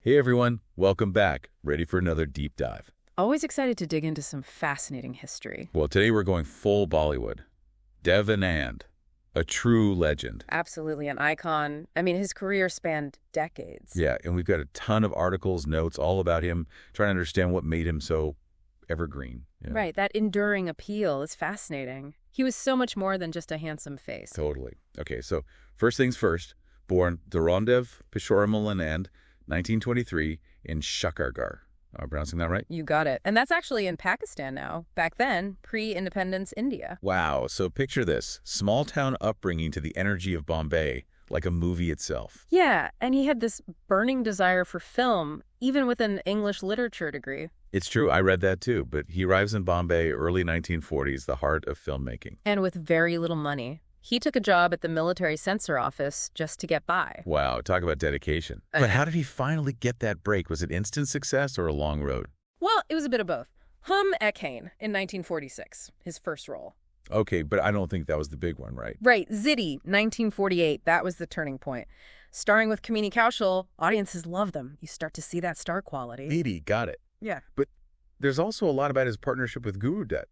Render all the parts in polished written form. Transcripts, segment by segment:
Hey everyone, welcome back. Ready for another deep dive. Always excited to dig into some fascinating history. Well, today we're going full Bollywood. Dev Anand, a true legend. Absolutely an icon. I mean, his career spanned decades. Yeah, and we've got a ton of articles, notes, all about him, trying to understand what made him so evergreen. Right, that enduring appeal is fascinating. He was so much more than just a handsome face. Totally. Okay, so first things first, born Dharandev Pishoramal Anand, 1923, in Shakargarh. Am I pronouncing that right? You got it. And that's actually in Pakistan now. Back then, pre-independence India. Wow, so picture this. Small town upbringing to the energy of Bombay, like a movie itself. Yeah, and he had this burning desire for film, even with an English literature degree. It's true, I read that too, but he arrives in Bombay early 1940s, the heart of filmmaking. And with very little money. He took a job at the military censor office just to get by. Wow, talk about dedication. But how did he finally get that break? Was it instant success or a long road? Well, it was a bit of both. Hum Ek-Hain in 1946, his first role. Okay, but I don't think that was the big one, right? Right, Ziddy, 1948, that was the turning point. Starring with Kamini Kaushal, audiences love them. You start to see that star quality. 80, got it. Yeah. But there's also a lot about his partnership with Guru Dutt.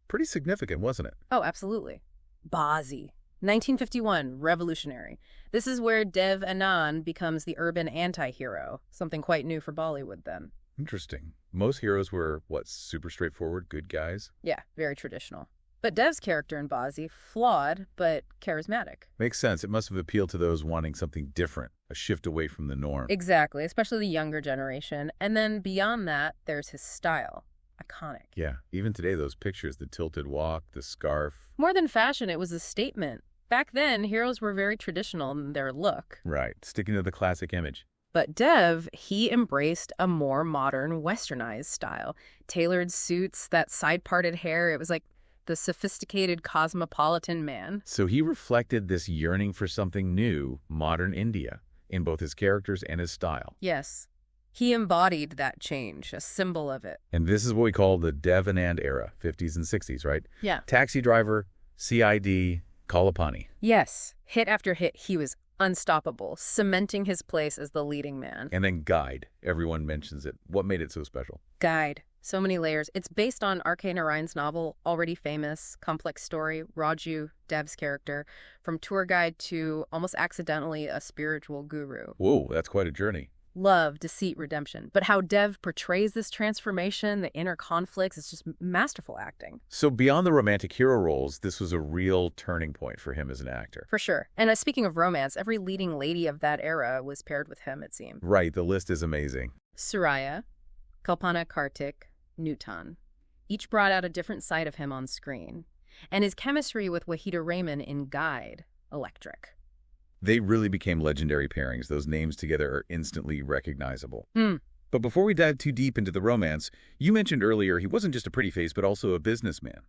Pretty significant, wasn't it? Oh, absolutely. Baazi, 1951, revolutionary. This is where Dev Anand becomes the urban anti-hero, something quite new for Bollywood then. Interesting. Most heroes were, what, super straightforward, good guys? Yeah, very traditional. But Dev's character in Baazi, flawed, but charismatic. Makes sense. It must have appealed to those wanting something different, a shift away from the norm. Exactly, especially the younger generation. And then beyond that, there's his style. Iconic. Yeah, even today, those pictures, the tilted walk, the scarf. More than fashion, it was a statement. Back then, heroes were very traditional in their look. Right, sticking to the classic image. But Dev, he embraced a more modern, westernized style. Tailored suits, that side-parted hair, it was like the sophisticated cosmopolitan man. So he reflected this yearning for something new, modern India, in both his characters and his style. Yes. He embodied that change, a symbol of it. And this is what we call the Dev Anand era, 50s and 60s, right? Yeah. Taxi driver, CID, Kalapani. Yes. Hit after hit, he was unstoppable, cementing his place as the leading man. And then Guide. Everyone mentions it. What made it so special? Guide. So many layers. It's based on R.K. Narayan's novel, already famous, complex story, Raju, Dev's character, from tour guide to almost accidentally a spiritual guru. Whoa, that's quite a journey. Love, deceit, redemption. But how Dev portrays this transformation, the inner conflicts, it's just masterful acting. So beyond the romantic hero roles, this was a real turning point for him as an actor. For sure. And speaking of romance, every leading lady of that era was paired with him, it seemed. Right, the list is amazing. Suraya, Kalpana Kartik, Nutan. Each brought out a different side of him on screen. And his chemistry with Wahida Rahman in Guide, electric. They really became legendary pairings. Those names together are instantly recognizable. But before we dive too deep into the romance, you mentioned earlier he wasn't just a pretty face, but also a businessman.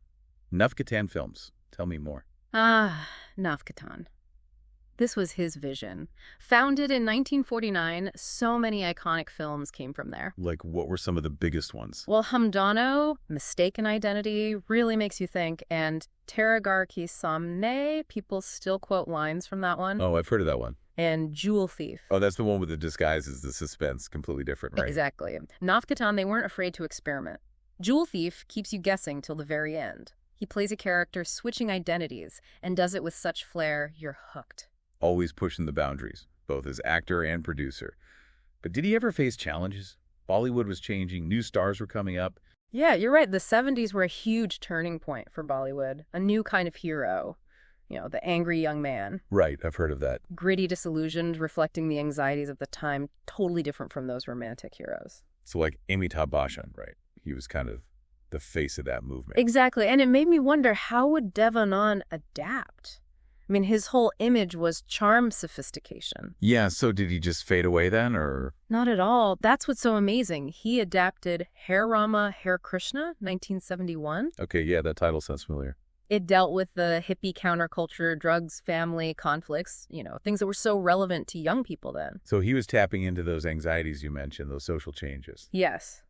Navkatan Films. Tell me more. Navkatan. This was his vision. Founded in 1949, so many iconic films came from there. Like, what were some of the biggest ones? Well, Hamdano, Mistaken Identity, really makes you think, and Teragar Ki Samne, people still quote lines from that one. Oh, I've heard of that one. And Jewel Thief. Oh, that's the one with the disguises, the suspense, completely different, right? Exactly. Navkatan, they weren't afraid to experiment. Jewel Thief keeps you guessing till the very end. He plays a character switching identities and does it with such flair, you're hooked. Always pushing the boundaries, both as actor and producer. But did he ever face challenges? Bollywood was changing, new stars were coming up. Yeah, you're right. The 70s were a huge turning point for Bollywood. A new kind of hero. You know, the angry young man. Right, I've heard of that. Gritty, disillusioned, reflecting the anxieties of the time. Totally different from those romantic heroes. So like Amitabh Bachchan, right? He was kind of the face of that movement. Exactly. And it made me wonder, how would Dev Anand adapt? I mean, his whole image was charm sophistication. Yeah, so did he just fade away then, or? Not at all. That's what's so amazing. He adapted Hare Rama, Hare Krishna, 1971. Okay, yeah, that title sounds familiar. It dealt with the hippie counterculture, drugs, family, conflicts, you know, things that were so relevant to young people then. So he was tapping into those anxieties you mentioned, those social changes. Yes.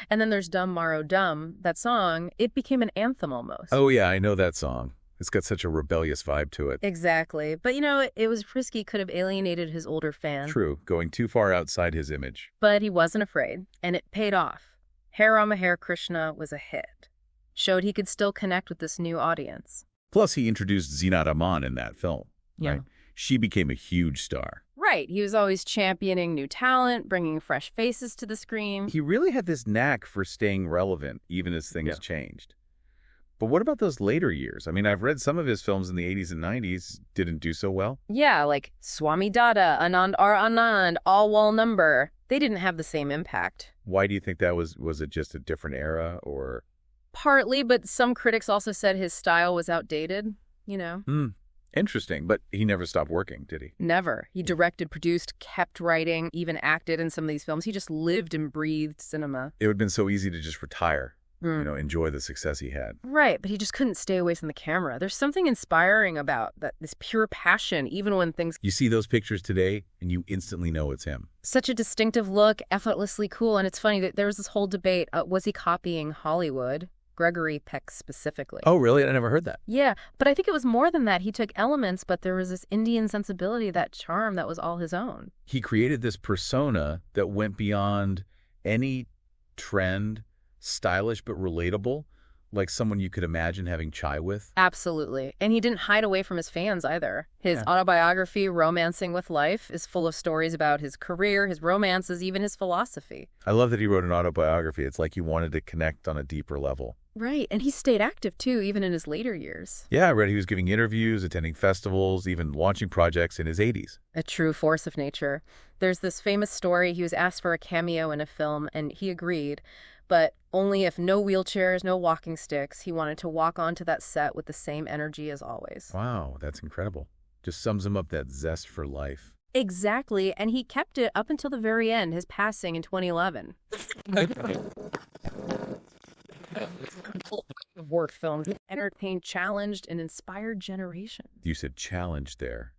And then there's Dum Maro Dum, that song, it became an anthem almost. Oh yeah, I know that song. It's got such a rebellious vibe to it. Exactly. But, it was risky, could have alienated his older fans. True, going too far outside his image. But he wasn't afraid, and it paid off. Hare Rama Hare Krishna was a hit. Showed he could still connect with this new audience. Plus, he introduced Zeenat Aman in that film. Yeah. Right? She became a huge star. Right. He was always championing new talent, bringing fresh faces to the screen. He really had this knack for staying relevant, even as things changed. But what about those later years? I mean, I've read some of his films in the 80s and 90s didn't do so well. Yeah, like Swami Dada, Anand R. Anand, All Wall Number. They didn't have the same impact. Why do you think that was? Was it just a different era, or? Partly, but some critics also said his style was outdated, Interesting, but he never stopped working, did he? Never. He directed, produced, kept writing, even acted in some of these films. He just lived and breathed cinema. It would have been so easy to just retire, enjoy the success he had. Right, but he just couldn't stay away from the camera. There's something inspiring about that, this pure passion, even when things... You see those pictures today, and you instantly know it's him. Such a distinctive look, effortlessly cool, and it's funny that there was this whole debate, was he copying Hollywood? Gregory Peck specifically. Oh, really? I never heard that. Yeah, but I think it was more than that. He took elements, but there was this Indian sensibility, that charm that was all his own. He created this persona that went beyond any trend, stylish but relatable, like someone you could imagine having chai with. Absolutely. And he didn't hide away from his fans either. His autobiography, Romancing with Life, is full of stories about his career, his romances, even his philosophy. I love that he wrote an autobiography. It's like he wanted to connect on a deeper level. Right. And he stayed active, too, even in his later years. Yeah, I read he was giving interviews, attending festivals, even launching projects in his 80s. A true force of nature. There's this famous story. He was asked for a cameo in a film, and he agreed, but only if no wheelchairs, no walking sticks. He wanted to walk onto that set with the same energy as always. Wow, that's incredible. Just sums him up, that zest for life. Exactly, and he kept it up until the very end, his passing in 2011. Work films entertained, challenged, and inspired generations. You said challenged there.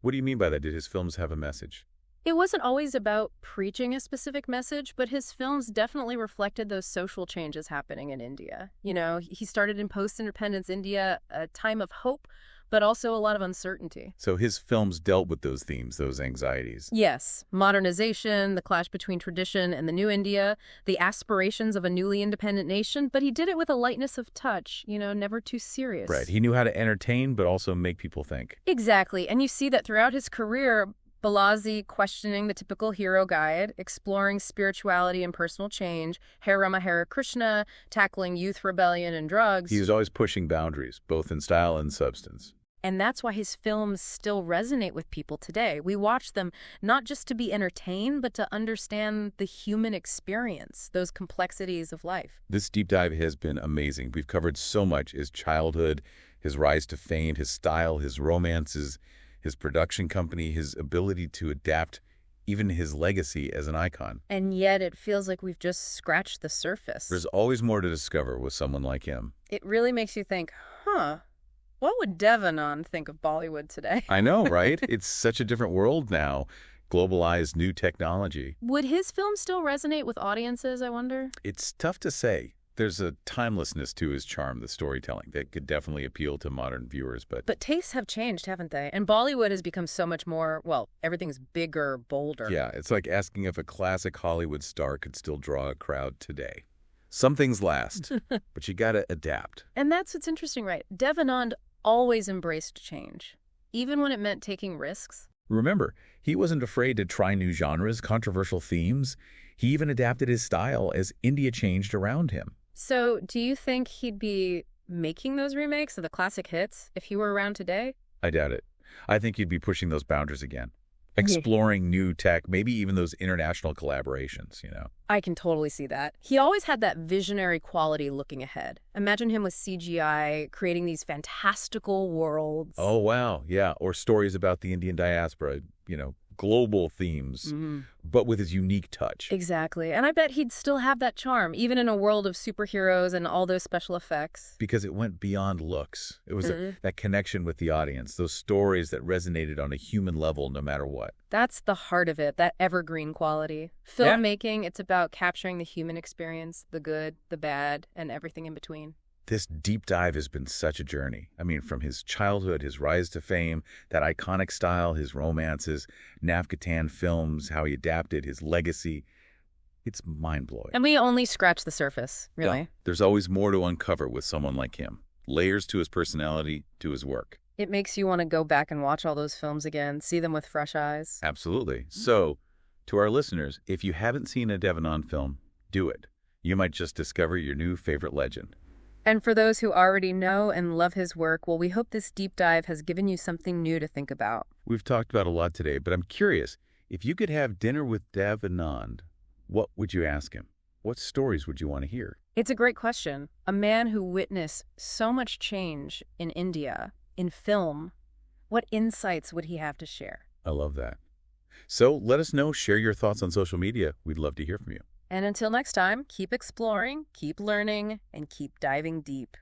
What do you mean by that? Did his films have a message? It wasn't always about preaching a specific message, but his films definitely reflected those social changes happening in India. He started in post-independence India, a time of hope, but also a lot of uncertainty. So his films dealt with those themes, those anxieties. Yes. Modernization, the clash between tradition and the new India, the aspirations of a newly independent nation, but he did it with a lightness of touch, never too serious. Right. He knew how to entertain, but also make people think. Exactly. And you see that throughout his career, Balaji questioning the typical hero guide, exploring spirituality and personal change, Hare Rama Hare Krishna tackling youth rebellion and drugs. He was always pushing boundaries, both in style and substance. And that's why his films still resonate with people today. We watch them not just to be entertained, but to understand the human experience, those complexities of life. This deep dive has been amazing. We've covered so much: his childhood, his rise to fame, his style, his romances, his production company, his ability to adapt, even his legacy as an icon. And yet it feels like we've just scratched the surface. There's always more to discover with someone like him. It really makes you think, what would Dev Anand think of Bollywood today? I know, right? It's such a different world now. Globalized new technology. Would his film still resonate with audiences, I wonder? It's tough to say. There's a timelessness to his charm, the storytelling, that could definitely appeal to modern viewers. But tastes have changed, haven't they? And Bollywood has become so much more, everything's bigger, bolder. Yeah, it's like asking if a classic Hollywood star could still draw a crowd today. Some things last, but you gotta adapt. And that's what's interesting, right? Dev Anand always embraced change, even when it meant taking risks. Remember, he wasn't afraid to try new genres, controversial themes. He even adapted his style as India changed around him. So do you think he'd be making those remakes of the classic hits if he were around today? I doubt it. I think he'd be pushing those boundaries again. Exploring new tech, maybe even those international collaborations, I can totally see that. He always had that visionary quality looking ahead. Imagine him with CGI, creating these fantastical worlds. Oh, wow. Yeah. Or stories about the Indian diaspora, global themes, but with his unique touch. Exactly. And I bet he'd still have that charm, even in a world of superheroes and all those special effects. Because it went beyond looks. It was that connection with the audience, those stories that resonated on a human level no matter what. That's the heart of it, that evergreen quality. Filmmaking, it's about capturing the human experience, the good, the bad, and everything in between. This deep dive has been such a journey. I mean, from his childhood, his rise to fame, that iconic style, his romances, Navkatan films, how he adapted, his legacy. It's mind-blowing. And we only scratch the surface, really. Yeah, there's always more to uncover with someone like him. Layers to his personality, to his work. It makes you want to go back and watch all those films again, see them with fresh eyes. Absolutely. So, to our listeners, if you haven't seen a Dev Anand film, do it. You might just discover your new favorite legend. And for those who already know and love his work, well, we hope this deep dive has given you something new to think about. We've talked about a lot today, but I'm curious, if you could have dinner with Dev Anand, what would you ask him? What stories would you want to hear? It's a great question. A man who witnessed so much change in India, in film, what insights would he have to share? I love that. So let us know, share your thoughts on social media. We'd love to hear from you. And until next time, keep exploring, keep learning, and keep diving deep.